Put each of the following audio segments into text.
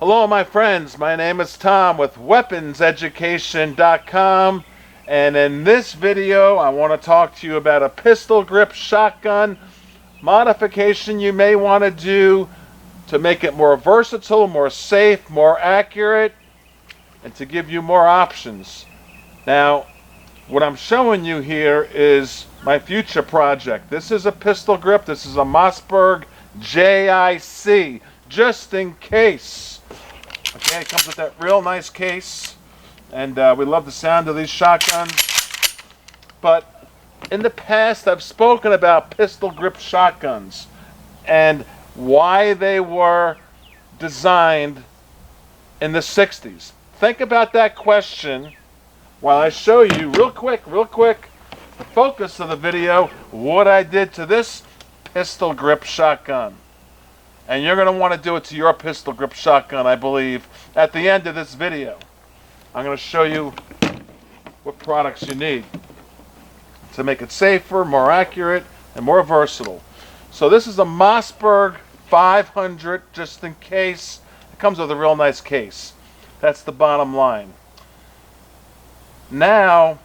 Hello, my friends. My name is Tom with WeaponsEducation.com, and in this video, I want to talk to you about a pistol grip shotgun modification you may want to do to make it more versatile, more safe, more accurate, and to give you more options. Now, what I'm showing you here is my future project. This is a pistol grip. This is a Mossberg JIC, just in case. Okay, it comes with that real nice case, and we love the sound of these shotguns. But in the past, I've spoken about pistol grip shotguns and why they were designed in the 60s. Think about that question while I show you real quick, the focus of the video, what I did to this pistol grip shotgun. And you're going to want to do it to your pistol grip shotgun, I believe, at the end of this video. I'm going to show you what products you need to make it safer, more accurate, and more versatile. So this is a Mossberg 500, just in case. It comes with a real nice case. That's the bottom line. Now,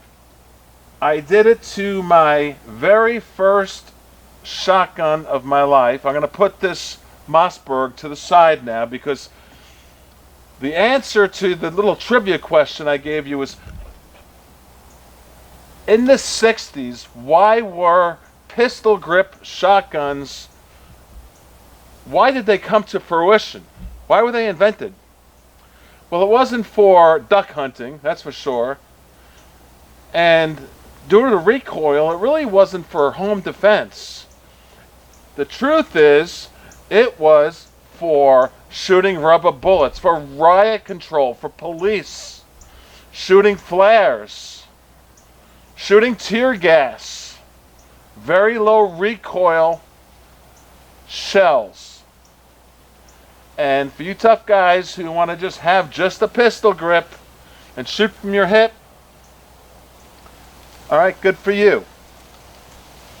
I did it to my very first shotgun of my life. I'm going to put this Mossberg to the side now because the answer to the little trivia question I gave you is, in the 60s, why were pistol grip shotguns, why did they come to fruition? Why were they invented? Well, it wasn't for duck hunting, that's for sure. And due to the recoil, it really wasn't for home defense. The truth is, it was for shooting rubber bullets, for riot control, for police, shooting flares, shooting tear gas, very low recoil shells. And for you tough guys who want to just have just a pistol grip and shoot from your hip, all right, good for you.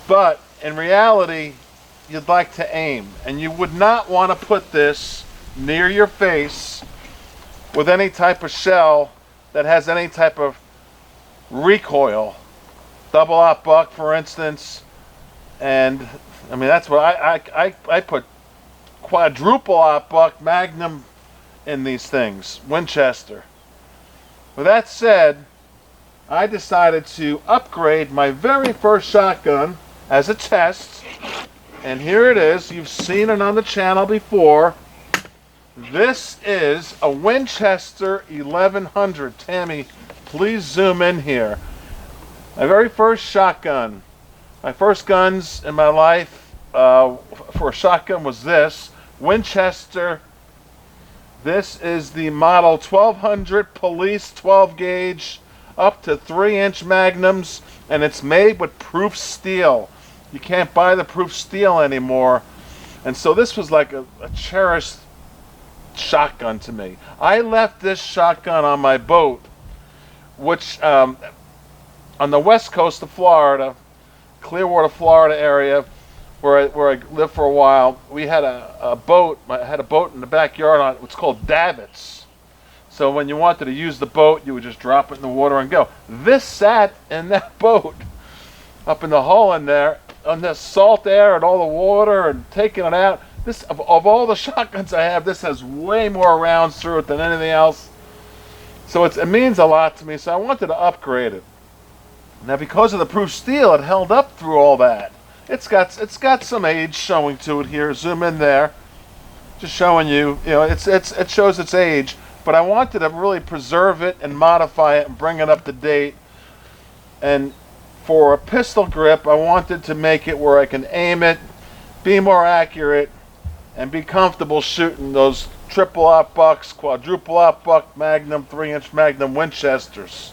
But in reality, you'd like to aim, and you would not want to put this near your face with any type of shell that has any type of recoil. Double aught buck, for instance, and I mean that's what I put quadruple aught buck Magnum in these things, Winchester. With that said, I decided to upgrade my very first shotgun as a test. And here it is. You've seen it on the channel before. This is a Winchester 1100. Tammy, please zoom in here. My very first shotgun. My first guns in my life for a shotgun was this. Winchester. This is the model 1200 Police 12 gauge up to 3-inch magnums. And it's made with proof steel. You can't buy the proof steel anymore. And so this was like a cherished shotgun to me. I left this shotgun on my boat, which on the west coast of Florida, Clearwater, Florida area, where I lived for a while. We had a boat. I had a boat in the backyard on what's called davits. So when you wanted to use the boat, you would just drop it in the water and go. This sat in that boat, up in the hull in there, on the salt air and all the water and taking it out. This of all the shotguns I have, this has way more rounds through it than anything else. So it means a lot to me, so I wanted to upgrade it. Now because of the proof steel, it held up through all that. It's got some age showing to it here. Zoom in there. Just showing you, it shows its age, but I wanted to really preserve it and modify it and bring it up to date. And for a pistol grip, I wanted to make it where I can aim it, be more accurate, and be comfortable shooting those triple aught bucks, quadruple aught buck Magnum, 3-inch Magnum Winchesters.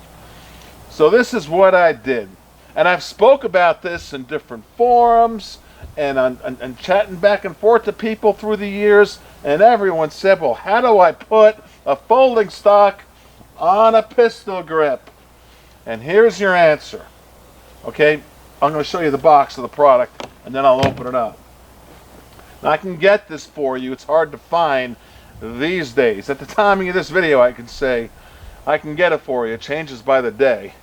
So this is what I did. And I've spoke about this in different forums and chatting back and forth to people through the years, and everyone said, well, how do I put a folding stock on a pistol grip? And here's your answer. Okay, I'm going to show you the box of the product, and then I'll open it up. Now, I can get this for you. It's hard to find. these days. At the timing of this video, I can say I can get it for you. It changes by the day.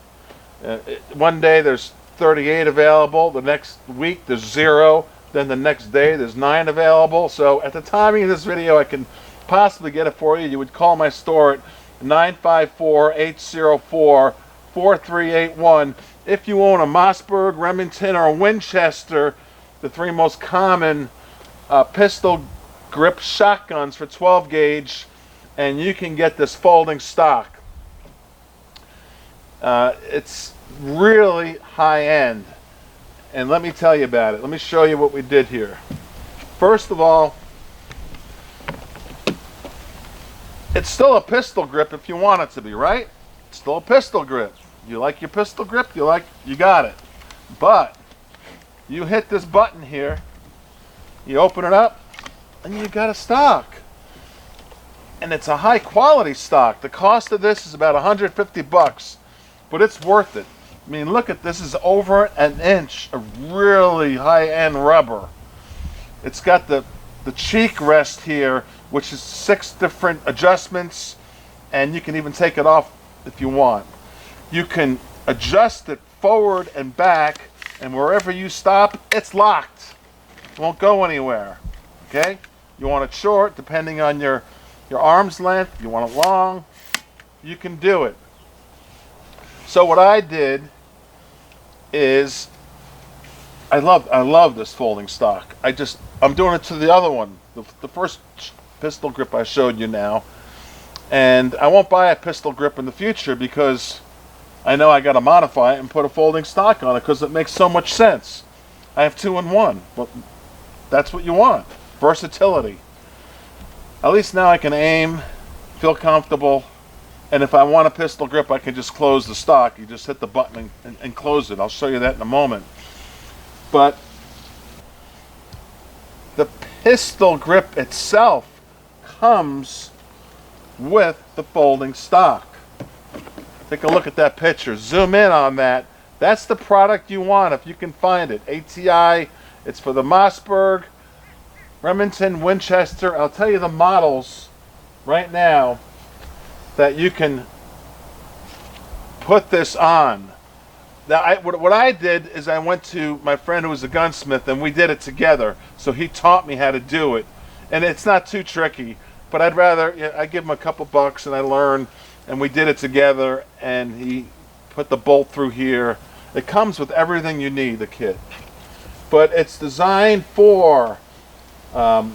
One day there's 38 available, the next week there's 0, then the next day there's 9 available. So at the timing of this video, I can possibly get it for you. You would call my store at 954-804-4381. If you own a Mossberg, Remington, or Winchester, the 3 most common pistol grip shotguns for 12 gauge, and you can get this folding stock. It's really high end, and let me tell you about it. Let me show you what we did here. First of all, it's still a pistol grip if you want it to be, right? It's still a pistol grip. You like your pistol grip, you got it. But you hit this button here, you open it up, and you got a stock. And it's a high quality stock. The cost of this is about 150 bucks, but it's worth it. I mean, look at this, is over an inch of really high-end rubber. It's got the cheek rest here, which is 6 different adjustments, and you can even take it off if you want. You can adjust it forward and back, and wherever you stop, it's locked. It won't go anywhere. Okay? You want it short, depending on your arm's length. You want it long, you can do it. So what I did is, I love this folding stock. I'm doing it to the other one, the first pistol grip I showed you now, and I won't buy a pistol grip in the future because I know I got to modify it and put a folding stock on it because it makes so much sense. I have 2 in 1. Well, that's what you want. Versatility. At least now I can aim, feel comfortable, and if I want a pistol grip, I can just close the stock. You just hit the button and close it. I'll show you that in a moment. But the pistol grip itself comes with the folding stock. Take a look at that picture. Zoom in on that. That's the product you want if you can find it. ATI, it's for the Mossberg, Remington, Winchester. I'll tell you the models right now that you can put this on. Now, what I did is I went to my friend who was a gunsmith, and we did it together. So he taught me how to do it, and it's not too tricky. But I give him a couple bucks and I learn, and we did it together. And he put the bolt through here. It comes with everything you need, the kit. But it's designed for a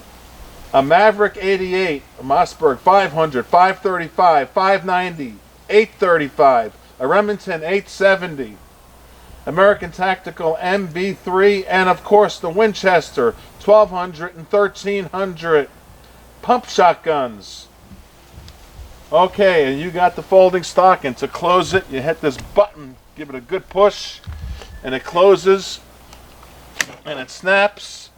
Maverick 88, a Mossberg 500, 535, 590, 835, a Remington 870, American Tactical MB3, and of course the Winchester 1200 and 1300 pump shotguns. Okay, and you got the folding stock, and to close it, you hit this button, give it a good push, and it closes, and it snaps,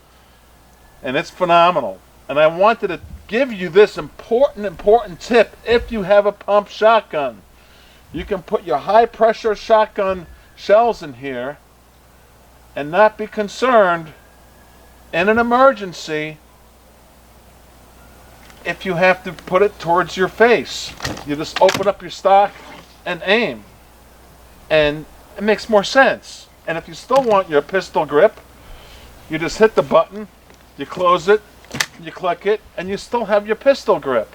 and it's phenomenal. And I wanted to give you this important tip. If you have a pump shotgun, you can put your high pressure shotgun shells in here and not be concerned in an emergency if you have to put it towards your face. You just open up your stock and aim, and it makes more sense. And if you still want your pistol grip, you just hit the button, you close it, you click it, and you still have your pistol grip.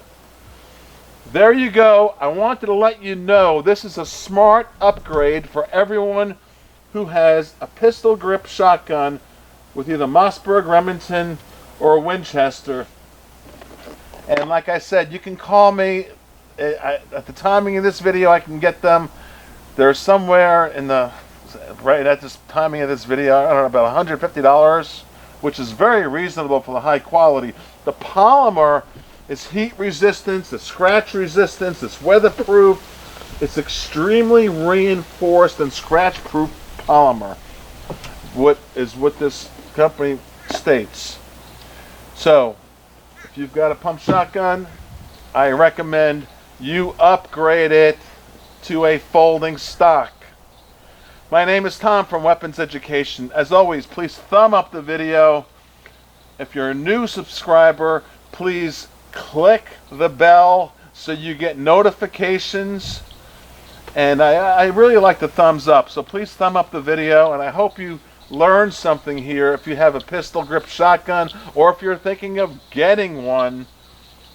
There you go. I wanted to let you know this is a smart upgrade for everyone who has a pistol grip shotgun with either Mossberg, Remington, or Winchester. And like I said, you can call me at the timing of this video. I can get them. They're somewhere in the right at this timing of this video, I don't know, about $150, which is very reasonable for the high quality. The polymer is heat resistant, it's scratch resistant, it's weatherproof, it's extremely reinforced and scratch proof polymer. What this company states. So if you've got a pump shotgun, I recommend you upgrade it to a folding stock. My name is Tom from Weapons Education. As always, please thumb up the video. If you're a new subscriber, please click the bell so you get notifications. And I really like the thumbs up, so please thumb up the video, and I hope you learned something here. If you have a pistol grip shotgun, or if you're thinking of getting one,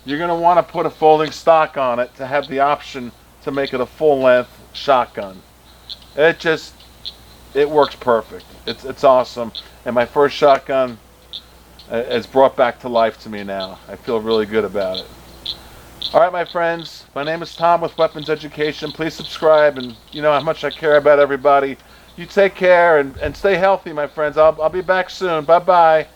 you're going to want to put a folding stock on it to have the option to make it a full-length shotgun. It works perfect. It's awesome, and my first shotgun is brought back to life to me now. I feel really good about it. All right, my friends, my name is Tom with Weapons Education. Please subscribe, and you know how much I care about everybody. You take care and stay healthy, my friends. I'll be back soon. Bye-bye.